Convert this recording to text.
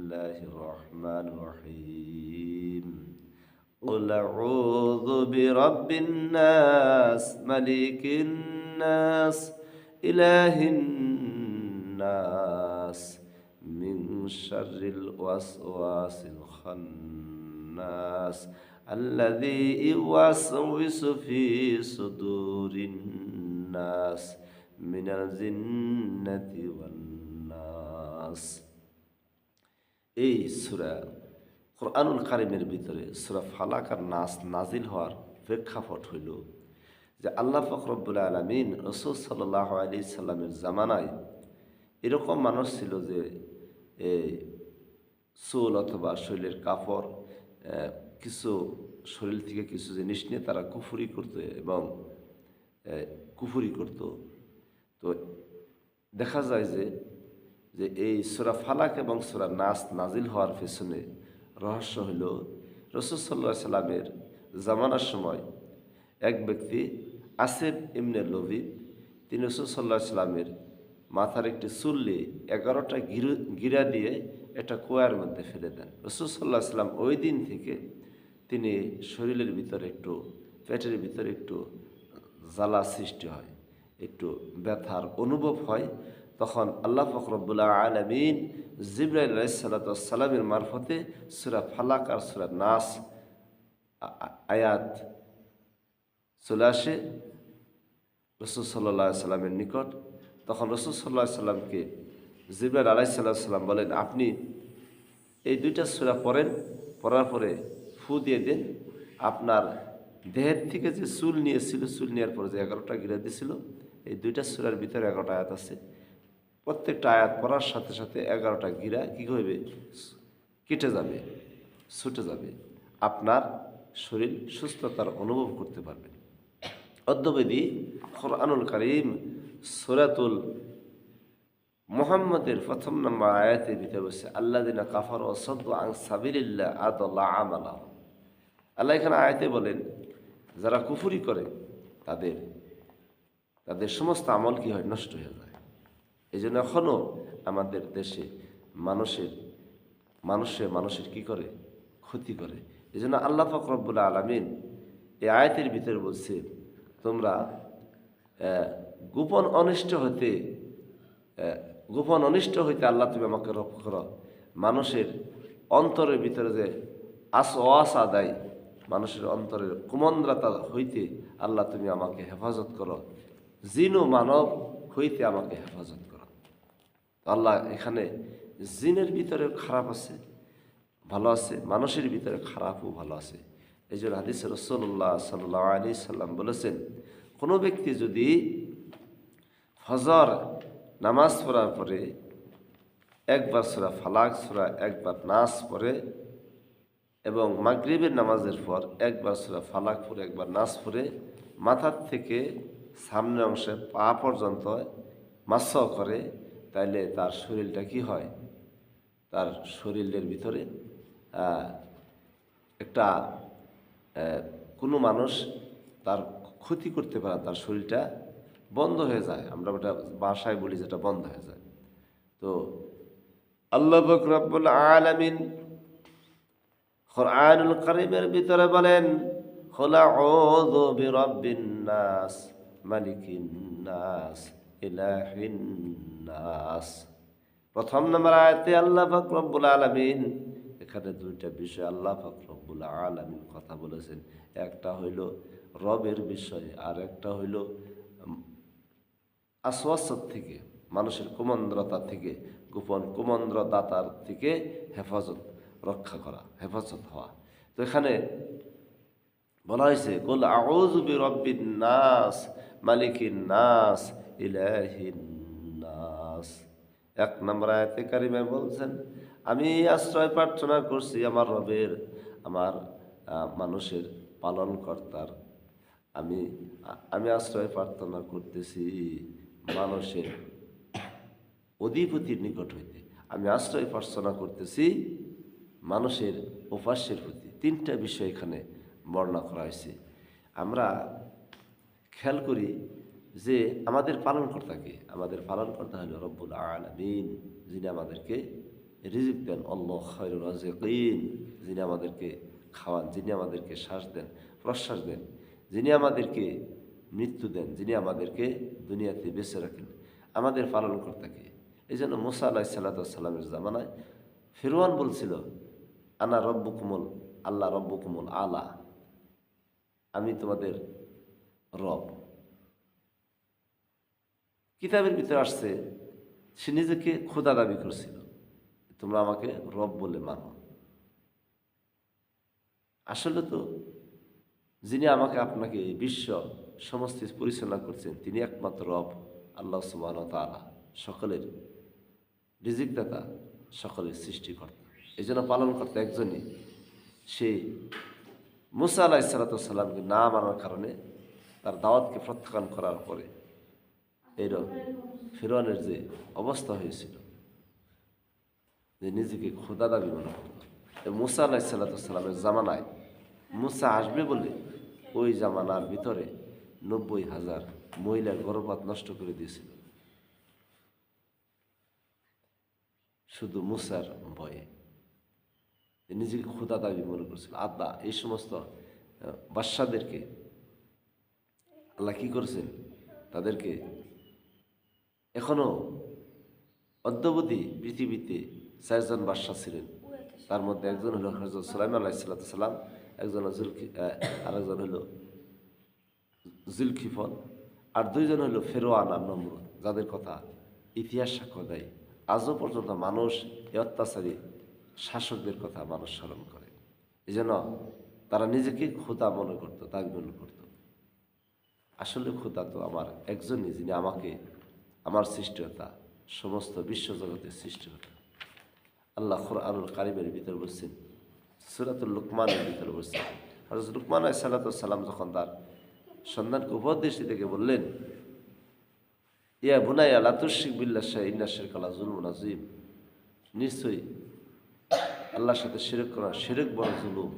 বিসমিল্লাহির রহমানির রহিম। قل أعوذ برب الناس ملك الناس إله الناس من شر الوسواس الخناس الذي يوسوس في صدور الناس من الجنة والناس। এই সূরা কোরআনুল কারীমের ভিতরে সূরা ফালাক আর নাস নাজিল হওয়ার প্রেক্ষাপট হইল যে আল্লাহ পাক রব্বুল আলামিন রাসূল সাল্লাল্লাহু আলাইহি সাল্লামের জামানায় এরকম মানুষ ছিল যে এই চুল অথবা শরীরের কাপড় কিছু শরীর থেকে কিছু জিনিস নিয়ে তারা কুফরি করত এবং কুফরি করত। তো দেখা যায় যে যে এই সূরা ফালাক এবং সূরা নাস নাজিল হওয়ার পেছনে রহস্য হইল রাসূল সাল্লাল্লাহু আলাইহি সাল্লামের জামানার সময় এক ব্যক্তি আসেফ ইবনে লবিব তিনি রাসূল সাল্লাল্লাহু আলাইহি সাল্লামের মাথার একটি চুল নিয়ে 11টা গিরা দিয়ে একটা কুয়ার মধ্যে ফেলে দেন। রাসূল সাল্লাল্লাহু আলাইহি সাল্লাম ওই দিন থেকে তিনি শরীরের ভিতরে একটু পেটের ভিতরে একটু জ্বালা সৃষ্টি হয়, একটু ব্যথার অনুভব হয়। তখন আল্লাহ পাক রব্বুল আলামিন জিবরাইল আলাইহিস সালাতু ওয়াস সালামের মারফতে সূরা ফালাক আর সূরা নাস আয়াত চলে আসে রাসূল সাল্লাল্লাহু আলাইহি সাল্লামের নিকট। তখন রাসূল সাল্লাল্লাহু আলাইহি সাল্লামকে জিবরাইল আলাইহিস সালাম বলেন, আপনি এই দুইটা সূরা পড়েন, পড়ার পরে ফু দিয়ে দেন। আপনার দেহের থেকে যে চুল নিয়েছিল, চুল নেওয়ার পরে যে 11টা গিরা দিয়েছিল, এই দুইটা সূরার ভিতরে 11টা আয়াত আছে। প্রত্যেকটা আয়াত পড়ার সাথে সাথে 11টা গিরা কী হইবে, কেটে যাবে, ছুটে যাবে, আপনার শরীর সুস্থতার অনুভব করতে পারবে। অদ্যবেদী কোরআনুল কারীম সূরাতুল মুহাম্মাদের প্রথম নম্বর আয়াতের ভিতরে বলছে আল্লাযিনা কাফারু ওয়া সাদ্দু আন সাবিলিল্লাহ আদাল্লা আমালাহুম। আল্লাহ এখানে আয়াতে বলেন যারা কুফরি করে তাদের সমস্ত আমল কি হয়, নষ্ট হয়ে যায়। এই জন্য এখনও আমাদের দেশে মানুষের কি করে, ক্ষতি করে। এই জন্য আল্লাহ পাক রব্বুল আলামিন এই আয়াতের ভিতরে বলছে তোমরা গোপন অনিষ্ট হইতে আল্লাহ তুমি আমাকে রক্ষা করো। মানুষের অন্তরের ভিতরে যে ওয়াসা দেয়, মানুষের অন্তরের কুমন্দ্রতা হইতে আল্লাহ তুমি আমাকে হেফাজত করো, জিন ও মানব হইতে আমাকে হেফাজত করো। আল্লাহ এখানে জিনের ভিতরে খারাপ আছে, ভালো আছে, মানুষের ভিতরে খারাপও ভালো আছে। এই জন্য হাদিসে রাসূলুল্লাহ সাল্লাল্লাহু আলাইহি সাল্লাম বলেছেন, কোনো ব্যক্তি যদি ফজর নামাজ পড়ার পরে একবার সূরা ফালাক, একবার নাস পড়ে এবং মাগরিবের নামাজের পর একবার সূরা ফালাক পড়ে একবার নাস পড়ে মাথার থেকে সামনের অংশে পা পর্যন্ত মাসহ করে, তাইলে তার শরীরটা কি হয়, তার শরীরের ভিতরে একটা কোনো মানুষ তার ক্ষতি করতে পারে, তার শরীরটা বন্ধ হয়ে যায়। আমরা ওটা ভাষায় বলি যেটা বন্ধ হয়ে যায়। তো আল্লাহ পাক রব্বুল আলামিন কোরআনুল কারীমের ভিতরে বলেন কুল আউযু বিরাব্বিন নাস মালিকিন নাস ইলাহিন নাস। প্রথম নম্বর আয়াতে আল্লাহ পাক রব্বুল আলামিন এখানে দুইটা বিষয় আল্লাহ পাক রব্বুল আলামিন কথা বলেছেন। একটা হইল রবের বিষয়, আর একটা হইল আসওয়াসাত থেকে, মানুষের কুমন্দ্রতা থেকে, গোপন কুমন্দ্রদাতার থেকে রক্ষা করা, হেফাজত হওয়া। তো এখানে বলা হয়েছে কুল আউযু বিরাব্বিন নাস মালিকিন নাস ইলাহিন নাস। এক নম্বর আয়াতে কারিমায় বলছেন আমি আশ্রয় প্রার্থনা করছি আমার রবের, আমার মানুষের পালনকর্তার। আমি আশ্রয় প্রার্থনা করতেছি মানুষের অধিপতির নিকট হইতে, আমি আশ্রয় প্রার্থনা করতেছি মানুষের উপাস্যের প্রতি। তিনটা বিষয় এখানে বর্ণনা করা হয়েছে। আমরা খেয়াল করি যে আমাদের পালনকর্তাকে, আমাদের পালনকর্তা হলো রব্বুল আলামিন, যিনি আমাদেরকে রিজিক দেন, আল্লাহ খায়রুর রাজিকিন, যিনি আমাদেরকে খাওয়ান, যিনি আমাদেরকে শ্বাস দেন, প্রশ্বাস দেন, যিনি আমাদেরকে মৃত্যু দেন, যিনি আমাদেরকে দুনিয়াতে বেঁচে রাখেন, আমাদের পালনকর্তাকে। এই জন্য মুসা আলাহিসাল্লামের জামানায় ফিরওয়ান বলছিল, আনা রব্বুকুমুল আল্লাহ রব্বুকুমুল আলা, আমি তোমাদের রব। কিতাবের ভিতরে আসছে সে নিজেকে খোদা দাবি করছিল, তোমরা আমাকে রব বলে মানো। আসলে তো যিনি আমাকে আপনাকে এই বিশ্ব সমস্ত পরিচালনা করছেন তিনি একমাত্র রব, আল্লাহ সুবহানাহু ওয়া তাআলা, সকলের রিজিকদাতা, সকলের সৃষ্টিকর্তা। এই জন্য পালনকর্তা একজনই। সে মুসা আলাইহিসসালামকে না মানার কারণে তার দাওয়াতকে প্রত্যাখ্যান করার পরে এইরকম ফিরআউনের যে অবস্থা হয়েছিল, যে নিজেকে খোদা দাবি মনে করত। মুসা আলাইহিসসালামের জামানায় মুসা আসবে বলে ওই জামানার ভিতরে 90,000 মহিলার গর্ভপাত নষ্ট করে দিয়েছিল, শুধু মুসার ভয়ে। নিজেকে খোদা দাবি মনে করছিল। আদা এই সমস্ত বাদশাদেরকে আল্লাহ কী করেছেন, তাদেরকে এখনও অদ্যাবধি পৃথিবীতে 4 জন বাদশা ছিলেন। তার মধ্যে একজন হলো হযরত সুলাইমান আলাইহিসসালাম, একজন আরেকজন হলো জুলকিফল, আর 2 জন হলো ফেরওয়ান আর নমরুদ, যাদের কথা ইতিহাস সাক্ষ্য দেয়। আজও পর্যন্ত মানুষ এই অত্যাচারী শাসকদের কথা মানুষ স্মরণ করে। এই জন্য তারা নিজেকে খোদা মনে করতো, দাবি মনে করত। আসলে খোদা তো আমার একজনই, যিনি আমাকে, আমার সৃষ্টিকর্তা, সমস্ত বিশ্বজগতের সৃষ্টিকর্তা। আল্লাহ কুরআনুল কারীমের ভিতর বলছেন, সূরাতুল লুকমানের ভিতর বলছেন, হযরত লুকমান আলাইহিস সালাম যখন তার সন্তানকে উপদেশ দিতে বললেন, ইয়া বুনাইয়া লা তুশরিক বিল্লাহি শাইআন ইন্না শিরকা লাযুলমুন আযীম, নিশ্চয়ই আল্লাহর সাথে শিরক করা শিরক বড় জুলুম।